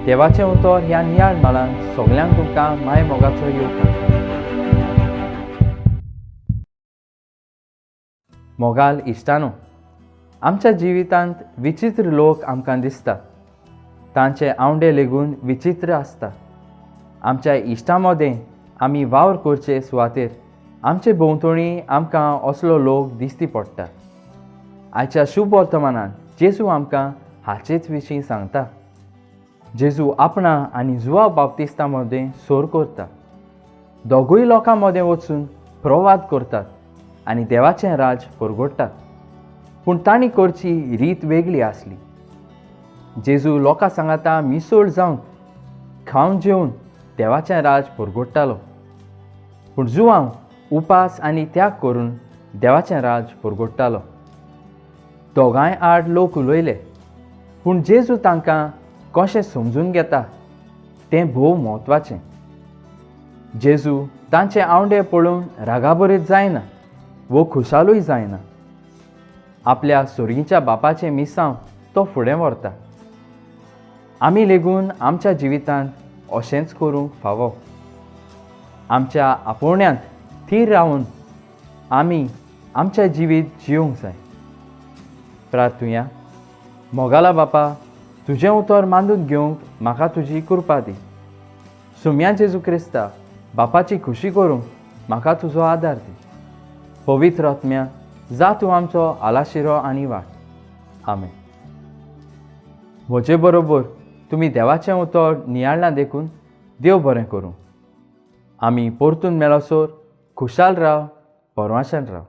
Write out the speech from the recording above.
देवाचें उतर ह्या नियाळ नाळान सगल्यांक तुमकां माय मोगाचो येवकार. मोगाल इश्टानो, आमच्या जिवितांत विचित्र लोक आमकां दिसतात. तांचे आवडे लेगून विचित्र आसता. आमच्या इश्टां मदें आमी वावर करचे सुवातेर आमचे भोंवतणी आमकां असलो लोक दिश्टी पडटा. आयच्या शुभ वर्तमानांत जेजू आमकां हाचेच विशीं सांगता. जेजू आपणा आनी जुवा बाप्तिस्ता मदें सोर करता. दोगूय लोकां मदें वचून प्रवाद करतात आनी देवाचें राज परगडटात. पूण तांणी करची रीत वेगळी आसली. जेजू लोकां सांगाता मिसळ जावन खावन जेवन देवाचें राज परगडटालो. पूण जुवांव उपास आनी त्याग करून देवाचें राज परगडटालो. दोगांय आड लोक उलयले, पूण जेजू तांकां कशें समजून घेता तें भोव म्हत्वाचें. जेजू तांचे आवडे पळोवन रागाबरीत जायना वो खुशालूय जायना. आपल्या सोर्गीच्या बापाचें मिसांव तो फुडें व्हरता. आमी लेगून आमच्या जिवितांत अशेंच करूंक फावो. आमच्या आपोवण्यांत थीर रावन आमी आमचें जिवीत जिवंक जाय. प्रार्थुया. मोगाला बापा, तुजें उतर मांडून घेवंक म्हाका तुजी कृपा दी. सुम्या जेजू क्रिस्ता, बापाची खुशी करूंक म्हाका तुजो आदार दी. पवित्र आत्म्या, जा तूं आमचो आलाशिरो आनी वाट. आमेन. म्हजे बरोबर तुमी देवाचें उतर नियाळना देखून देव बरें करूं. आमी परतून मेळसोर खुशाल राव, परवाशान राव.